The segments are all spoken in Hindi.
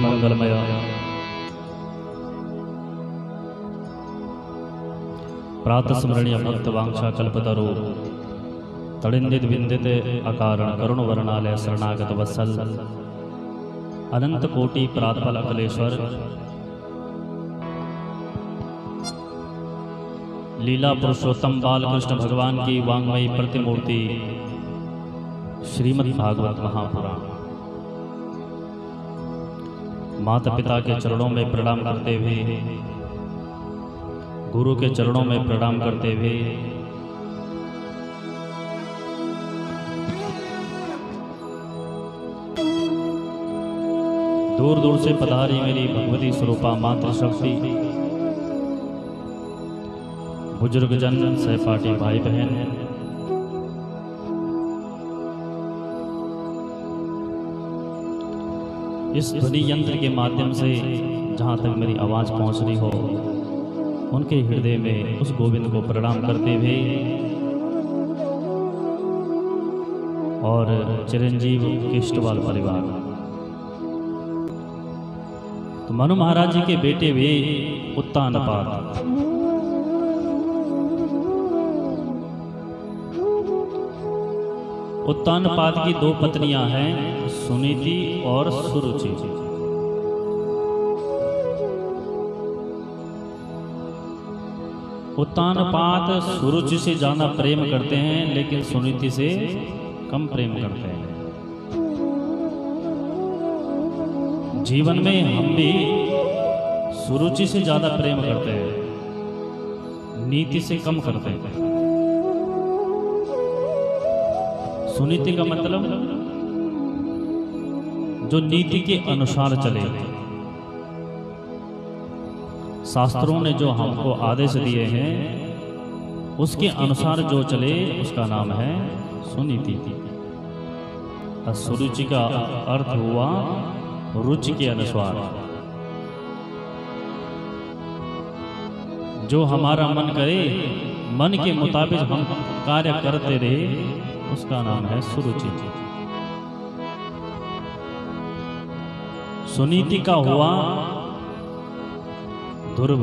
परम मंगलमय प्रातः स्मरणीय भक्त वांछा कल्पतरु तड़िंदित विंदित अकारण करुण वर्णालय शरणागत वत्सल अनंत कोटि प्रातफल अकलेश्वर लीला पुरुषोत्तम बाल कृष्ण भगवान की वांगमयी प्रतिमूर्ति श्रीमद् भागवत महापुराण। माता पिता के चरणों में प्रणाम करते हुए, गुरु के चरणों में प्रणाम करते हुए, दूर दूर से पधारी मेरी भगवती स्वरूपा मातृशक्ति, बुजुर्ग जन, सहपाठी भाई बहन, इस ध्वनि यंत्र के माध्यम से जहाँ तक मेरी आवाज़ पहुँच रही हो, उनके हृदय में उस गोविंद को प्रणाम करते हुए और चिरंजीव केष्टवाल परिवार, तो मनु महाराज जी के बेटे वे उत्तानपाद, उत्तानपाद की दो पत्नियां हैं, सुनीति और सुरुचि। उत्तानपाद सुरुचि से ज्यादा प्रेम करते हैं, लेकिन सुनीति से कम प्रेम करते हैं। जीवन में हम भी सुरुचि से ज्यादा प्रेम करते हैं, नीति से कम करते हैं। सुनीति का मतलब जो नीति के अनुसार चले। शास्त्रों ने जो हमको आदेश दिए हैं उसके अनुसार जो चले उसका नाम है सुनीति। सुरुचि का अर्थ हुआ रुचि के अनुसार, जो हमारा मन करे, मन के मुताबिक हम कार्य करते रहे, उसका नाम है सुरुचि। सुनीति का हुआ ध्रुव,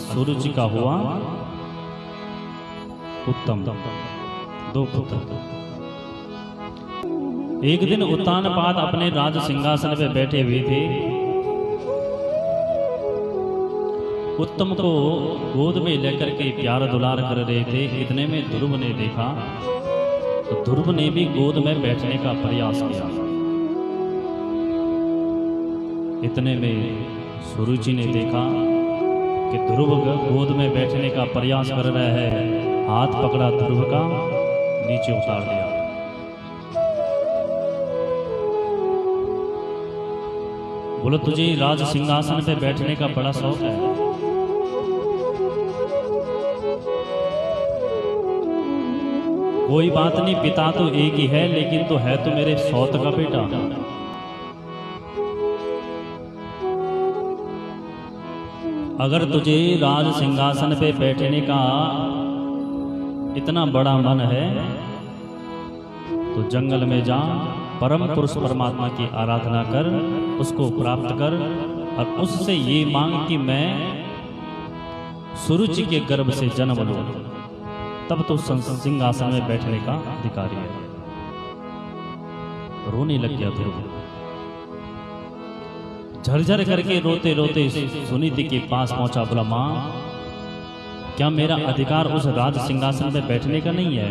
सुरुचि का हुआ उत्तम। दो पुत्र। एक दिन उत्तानपाद अपने राज सिंहासन पे बैठे हुए थे। उत्तम को गोद में लेकर के प्यार दुलार कर रहे थे। इतने में ध्रुव ने देखा, तो ध्रुव ने भी गोद में बैठने का प्रयास किया। इतने में सुरुचि ने देखा कि ध्रुव गोद में बैठने का प्रयास कर रहा है। हाथ पकड़ा ध्रुव का, नीचे उतार दिया। बोलो, तुझे राज सिंहासन पे बैठने का बड़ा शौक है। कोई बात नहीं, पिता तो एक ही है, लेकिन तो है तो मेरे सौत का बेटा। अगर तुझे राज सिंहासन पे बैठने का इतना बड़ा मन है तो जंगल में जा, परम पुरुष परमात्मा की आराधना कर, उसको प्राप्त कर और उससे ये मांग कि मैं सुरुचि के गर्भ से जन्म लूं, तब तो सिंहासन में बैठने का अधिकारी है। रोने लग गया ध्रुव। झरझर करके रोते रोते सुनीति के पास पहुंचा। बोला, माँ, क्या मेरा अधिकार उस राज सिंहासन पे बैठने का नहीं है?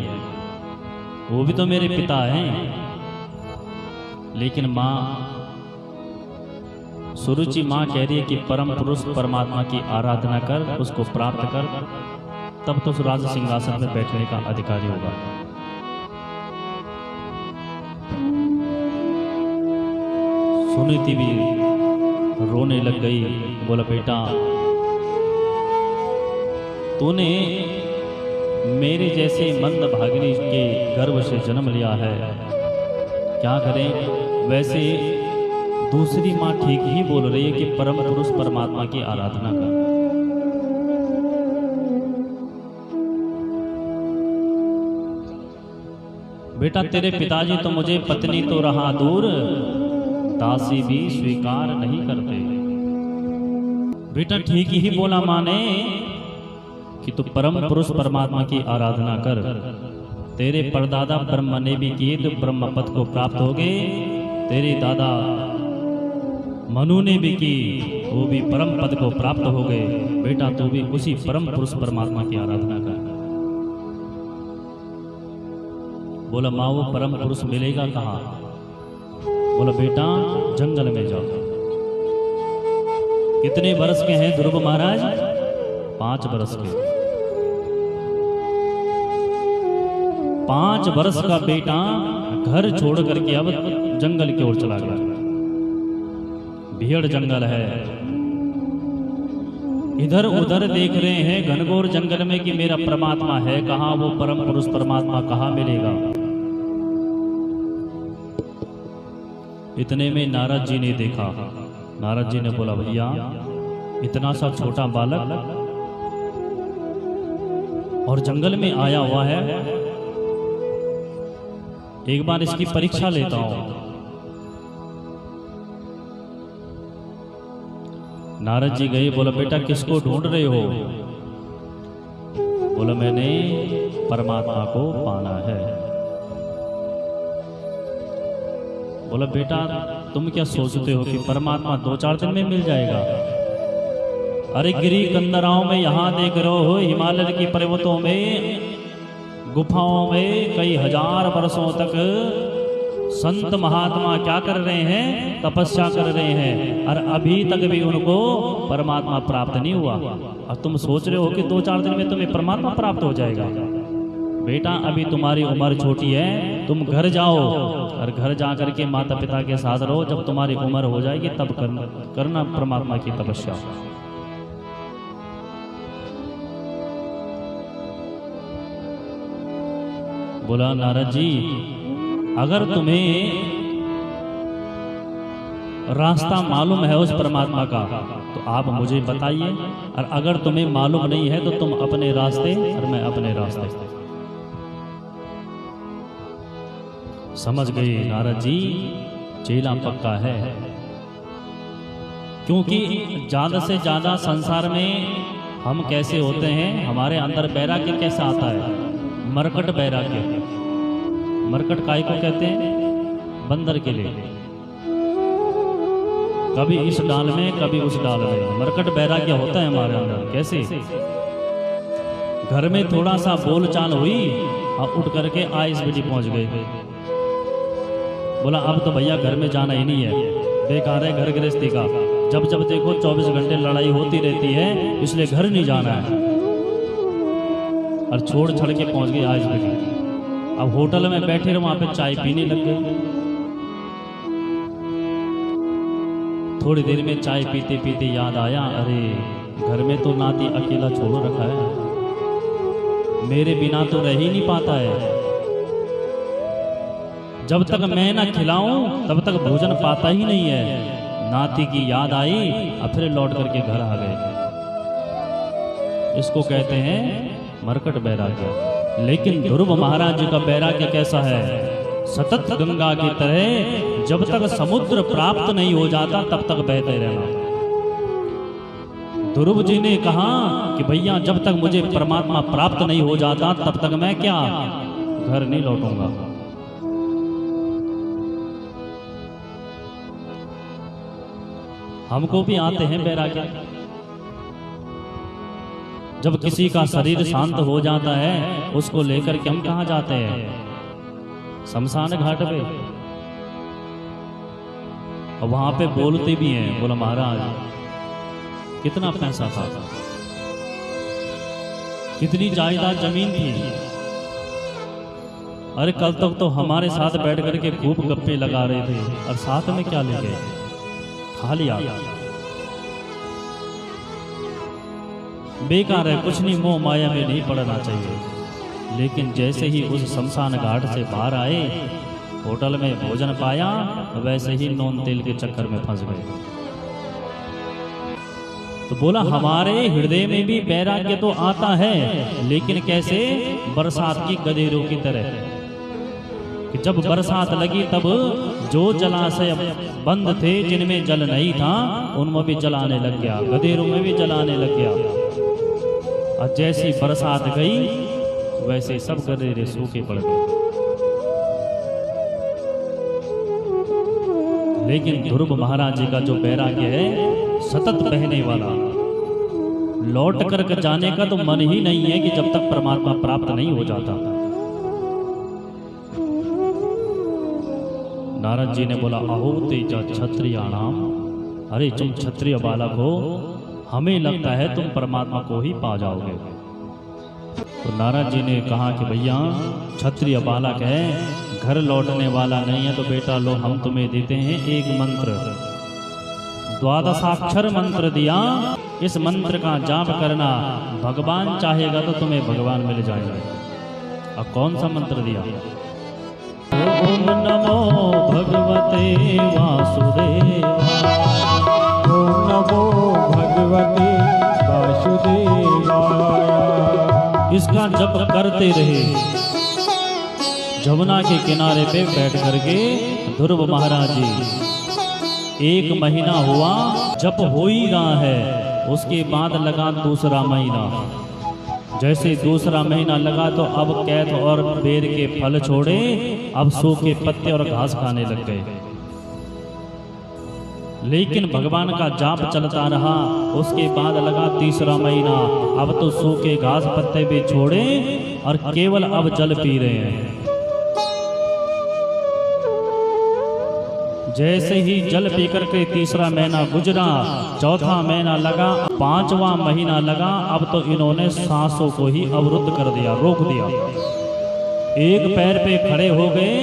वो भी तो मेरे पिता हैं। लेकिन माँ, सुरुचि माँ कह रही है कि परम पुरुष परमात्मा की आराधना कर, उसको प्राप्त कर, तब तो उस राज सिंहासन में बैठने का अधिकारी होगा। सुनीति भी रोने लग गई। बोला, बेटा, तूने मेरे जैसे मंद भागिनी के गर्भ से जन्म लिया है। क्या करें? वैसे दूसरी माँ ठीक ही बोल रही है कि परम पुरुष परमात्मा की आराधना कर। बेटा, तेरे पिताजी तो मुझे पत्नी तो रहा दूर, दासी भी स्वीकार नहीं करते। बेटा ठीक ही बोला माँ ने कि तू परम पुरुष परमात्मा की आराधना कर। तेरे परदादा ब्रह्म ने भी किए तो ब्रह्म पद को प्राप्त हो गए। तेरे दादा मनु ने भी की, वो भी परम पद को प्राप्त हो गए। बेटा तू भी उसी परम पुरुष परमात्मा की आराधना कर। बोला माँ वो परम पुरुष मिलेगा कहाँ? बोला बेटा जंगल में जाओ। कितने वर्ष के हैं ध्रुव महाराज? 5 वर्ष के। 5 वर्ष का बेटा घर छोड़ करके अब जंगल की ओर चला गया। भीड़ जंगल है, इधर उधर देख रहे हैं घनघोर जंगल में कि मेरा परमात्मा है कहाँ, वो परम पुरुष परमात्मा कहाँ मिलेगा। इतने में नारद जी ने देखा। नारद जी ने बोला भैया इतना सा छोटा बालक और जंगल में आया हुआ है, एक बार इसकी परीक्षा लेता हूं। नारद जी गए, बोला बेटा किसको ढूंढ रहे हो? बोला मैंने परमात्मा को पाना है। बोला बेटा तुम क्या सोचते हो कि परमात्मा 2-4 दिन में मिल जाएगा? अरे गिरी कंदराओं में यहाँ देख रहे हो, हिमालय की पर्वतों में गुफाओं में कई हजार वर्षों तक संत महात्मा क्या कर रहे हैं? तपस्या कर रहे हैं, और अभी तक भी उनको परमात्मा प्राप्त नहीं हुआ। और तुम सोच रहे हो कि 2-4 दिन में तुम्हें परमात्मा प्राप्त हो जाएगा। बेटा अभी तुम्हारी उम्र छोटी है, तुम घर जाओ और घर जा करके माता पिता के साथ रहो। जब तुम्हारी उम्र हो जाएगी तब करना परमात्मा की तपस्या। बोला नारद जी अगर तुम्हें रास्ता मालूम है उस परमात्मा का तो आप मुझे बताइए, और अगर तुम्हें मालूम नहीं है तो तुम अपने रास्ते और मैं अपने रास्ते। समझ गए नारद जी, चेला पक्का है। क्योंकि ज्यादा से ज्यादा संसार में हम कैसे होते हैं, हमारे अंदर वैराग्य कैसा आता है? मरकट वैराग्य। मरकट काय को कहते हैं? बंदर के लिए, कभी इस डाल में कभी उस डाल में मरकट वैराग्य होता है हमारे अंदर। कैसे? घर में थोड़ा सा बोलचाल हुई और उठ करके आइस बेटी पहुंच गए। बोला अब तो भैया घर में जाना ही नहीं है, बेकार है घर गृहस्थी का। जब जब देखो 24 घंटे लड़ाई होती रहती है, इसलिए घर नहीं जाना है। और छोड़ छड़ के पहुंच गए आज भी। अब होटल में बैठे रहे, वहां पे चाय पीने लग गए। थोड़ी देर में चाय पीते पीते याद आया, अरे घर में तो नाती अकेला छोड़ रखा है, मेरे बिना तो रह ही नहीं पाता है। जब तक मैं ना खिलाऊं तब तक भोजन पाता ही नहीं है। नाती की याद आई और फिर लौट करके घर आ गए। इसको कहते हैं मरकट वैराग्य। लेकिन ध्रुव महाराज जी का वैराग्य कैसा है? सतत गंगा की तरह जब तक समुद्र प्राप्त नहीं हो जाता तब तक बहते रहना। ध्रुव जी ने कहा कि भैया जब तक मुझे परमात्मा प्राप्त नहीं हो जाता तब तक मैं क्या घर नहीं लौटूंगा। हमको भी आते हैं वैराग्य। जब किसी का शरीर शांत हो जाता है उसको लेकर के हम कहाँ जाते हैं? शमशान घाट पे। और वहां पे बोलते भी हैं, बोला महाराज कितना पैसा था, कितनी जायदाद जमीन थी। अरे कल तक तो हमारे साथ बैठ करके खूब गप्पे लगा रहे थे, और साथ में क्या ले गए? खा लिया। बेकार है, कुछ नहीं, मोह माया में नहीं पड़ना चाहिए। लेकिन जैसे ही उस शमशान घाट से बाहर आए, होटल में भोजन पाया, वैसे ही नून तेल के चक्कर में फंस गए। तो बोला हमारे हृदय में भी वैराग्य तो आता है, लेकिन कैसे? बरसात की गधेरों की तरह। कि जब बरसात लगी तब जो जलाशय बंद थे जिनमें जल नहीं था उनमें भी जल आने लग गया, गधेरों में भी जल आने लग गया। और जैसी बरसात गई वैसे सब गधेरे सूखे पड़ गए। लेकिन ध्रुव महाराज जी का जो वैराग्य है सतत बहने वाला, लौट कर जाने का तो मन ही नहीं है कि जब तक परमात्मा प्राप्त नहीं हो जाता। नारद जी ने बोला अहो तेजा क्षत्रियाणाम, अरे तुम क्षत्रिय बालक हो, हमें लगता है तुम परमात्मा को ही पा जाओगे। तो नारद जी ने कहा कि भैया क्षत्रिय बालक है, घर लौटने वाला नहीं है, तो बेटा लो हम तुम्हें देते हैं एक मंत्र, 12 मंत्र दिया। इस मंत्र का जाप करना, भगवान चाहेगा तो तुम्हें भगवान मिल जाएगा। अब कौन सा मंत्र दिया? ओम नमो भगवते वासुदेवाय, ओम नमो भगवते वासुदेवाय। इसका जप करते रहे। जमुना के किनारे पे बैठ करके ध्रुव महाराज जी 1 महीना हुआ, जप हो ही रहा है। उसके बाद लगा दूसरा महीना। जैसे दूसरा महीना लगा तो अब कैथ और बेर के फल छोड़े, अब सूखे पत्ते और घास खाने लग गए। लेकिन भगवान का जाप चलता रहा। उसके बाद लगा तीसरा महीना, अब तो सूखे घास पत्ते भी छोड़े और केवल अब जल पी रहे हैं। जैसे ही जल पीकर के तीसरा महीना गुजरा, चौथा महीना लगा, 5वां महीना लगा, अब तो इन्होंने सांसों को ही अवरुद्ध कर दिया, रोक दिया। एक पैर पे खड़े हो गए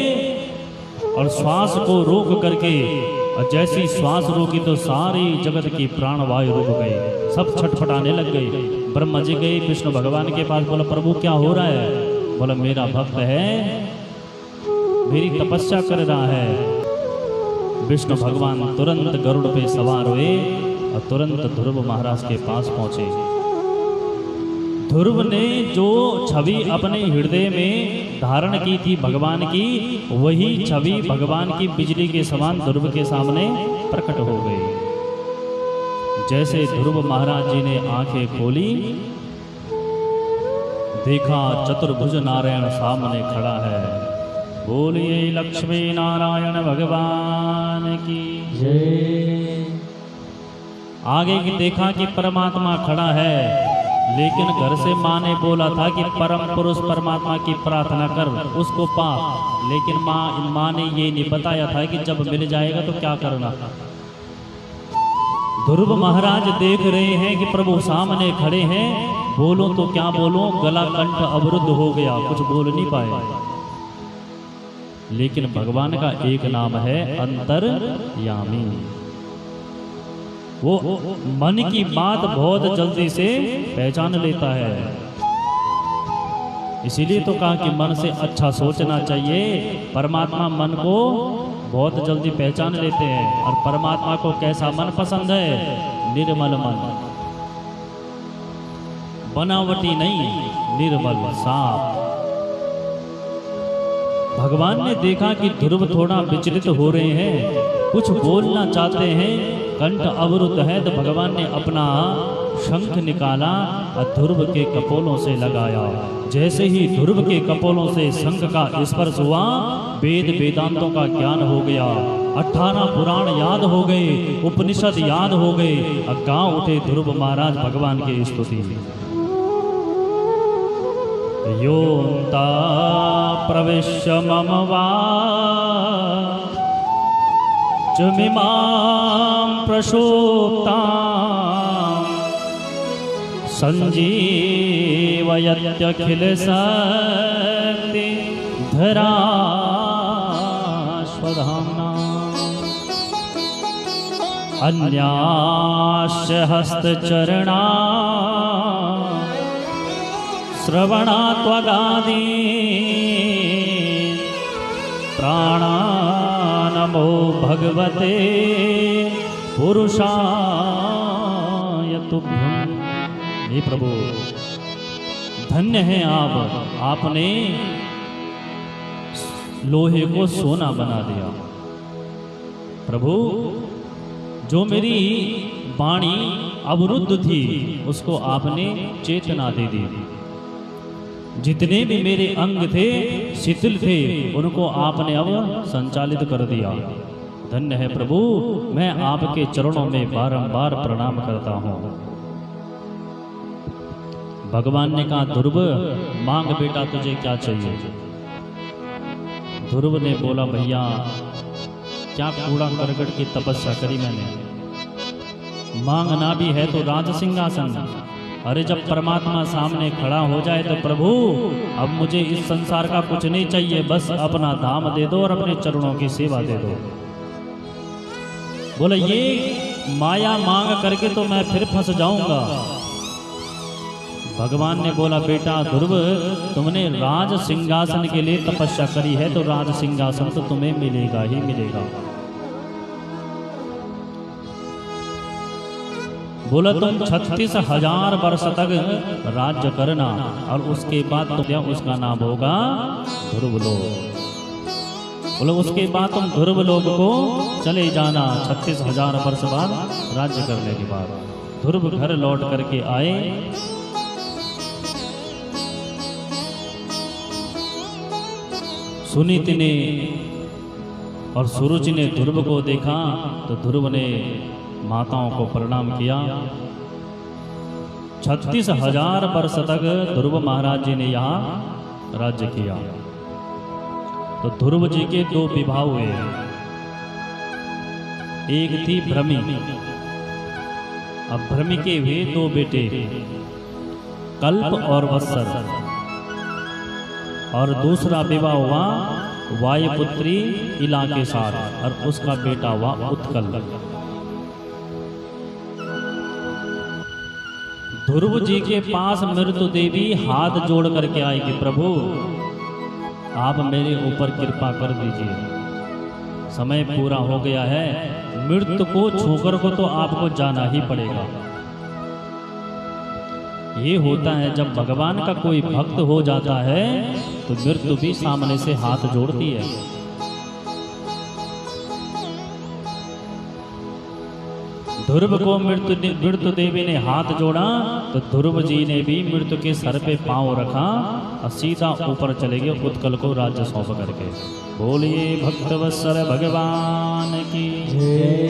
और श्वास को रोक करके, और जैसी श्वास रोकी तो सारी जगत की प्राणवायु रुक गई, सब छटपटाने लग गए। ब्रह्मा जी गए विष्णु भगवान के पास, बोला प्रभु क्या हो रहा है? बोला मेरा भक्त है, मेरी तपस्या कर रहा है। विष्णु भगवान तुरंत गरुड़ पे सवार हुए और तुरंत ध्रुव महाराज के पास पहुंचे। ध्रुव ने जो छवि अपने हृदय में धारण की थी भगवान की, वही छवि भगवान की बिजली के समान ध्रुव के सामने प्रकट हो गई। जैसे ध्रुव महाराज जी ने आंखें खोली, देखा चतुर्भुज नारायण सामने खड़ा है। बोलिए लक्ष्मी नारायण भगवान की जय। आगे की देखा कि परमात्मा खड़ा है, लेकिन घर से माँ ने बोला था कि परम पुरुष परमात्मा की प्रार्थना कर, उसको पा। लेकिन माँ ने ये नहीं बताया था कि जब मिल जाएगा तो क्या करना। ध्रुव महाराज देख रहे हैं कि प्रभु सामने खड़े हैं, बोलो तो क्या बोलो, गला कंठ अवरुद्ध हो गया, कुछ बोल नहीं पाए। लेकिन भगवान का एक नाम है अंतर्यामी। वो मन की बात बहुत जल्दी से पहचान लेता है। इसीलिए तो कहा कि मन से अच्छा सोचना चाहिए। परमात्मा मन को बहुत जल्दी पहचान लेते हैं। और परमात्मा को कैसा मन पसंद है? निर्मल मन, बनावटी नहीं, निर्मल साफ। भगवान ने देखा कि ध्रुव थोड़ा विचलित हो रहे हैं, कुछ बोलना चाहते हैं, कंठ अवरुद्ध है, तो भगवान ने अपना शंख निकाला और ध्रुव के कपोलों से लगाया। जैसे ही ध्रुव के कपोलों से शंख का स्पर्श हुआ, वेद वेदांतों का ज्ञान हो गया, 18 पुराण याद हो गए, उपनिषद याद हो गए, और गाँव उठे ध्रुव महाराज भगवान की स्तुति। योऽन्ता प्रविश्य मम वाचमिमां प्रसूप्तां सञ्जीवयत्यखिलशक्तिधराश्वधाम्ना अन्यास्य हस्तचरणा श्रवणात्वगादि प्राणानमो भगवते पुरुषाय तुभ्यं। हे प्रभु, धन्य हैं आप, आपने लोहे को सोना बना दिया। प्रभु, जो मेरी वाणी अवरुद्ध थी उसको आपने चेतना दे दी। जितने भी मेरे अंग थे शिथिल थे उनको आपने अब संचालित कर दिया। धन्य है प्रभु, मैं आपके चरणों में बारंबार प्रणाम करता हूँ। भगवान ने कहा, ध्रुव मांग बेटा तुझे क्या चाहिए। ध्रुव ने बोला, भैया क्या कूड़ा करकट की तपस्या करी मैंने, मांगना भी है तो राज सिंहासन। अरे जब परमात्मा सामने खड़ा हो जाए तो प्रभु अब मुझे इस संसार का कुछ नहीं चाहिए, बस अपना धाम दे दो और अपने चरणों की सेवा दे दो। बोले ये माया मांग करके तो मैं फिर फंस जाऊंगा। भगवान ने बोला, बेटा ध्रुव, तुमने राज सिंहासन के लिए तपस्या करी है तो राज सिंहासन तो तुम्हें मिलेगा ही मिलेगा। बोला तुम 36,000 वर्ष तक राज्य करना और उसके बाद तुम उसका नाम होगा ध्रुवलोक। बोलो उसके बाद तुम ध्रुवलोक को चले जाना 36,000 वर्ष बाद राज्य करने के बाद। ध्रुव घर लौट करके आए। सुनीत ने और सूरज ने ध्रुव को देखा तो ध्रुव ने माताओं को प्रणाम किया। 36,000 वर्ष तक ध्रुव महाराज जी ने यहाँ राज्य किया। तो ध्रुव जी के 2 विवाह हुए। एक थी भ्रमी, अब भ्रमी के हुए 2 बेटे, कल्प और वत्सर। और दूसरा विवाह हुआ वायुपुत्री इला के साथ और उसका बेटा हुआ उत्कल। ध्रुव जी के पास मृत्यु देवी हाथ जोड़ करके आएगी, प्रभु आप मेरे ऊपर कृपा कर दीजिए, समय पूरा हो गया है, मृत्यु को छूकर को तो आपको जाना ही पड़ेगा। ये होता है जब भगवान का कोई भक्त हो जाता है तो मृत्यु भी सामने से हाथ जोड़ती है। ध्रुव को मृत्यु देवी ने हाथ जोड़ा तो ध्रुव जी ने भी मृत्यु के सर पे पांव रखा और सीधा ऊपर चले गए उत्कल को राज्य सौंप करके। बोलिए भक्तवत्सल भगवान की जय।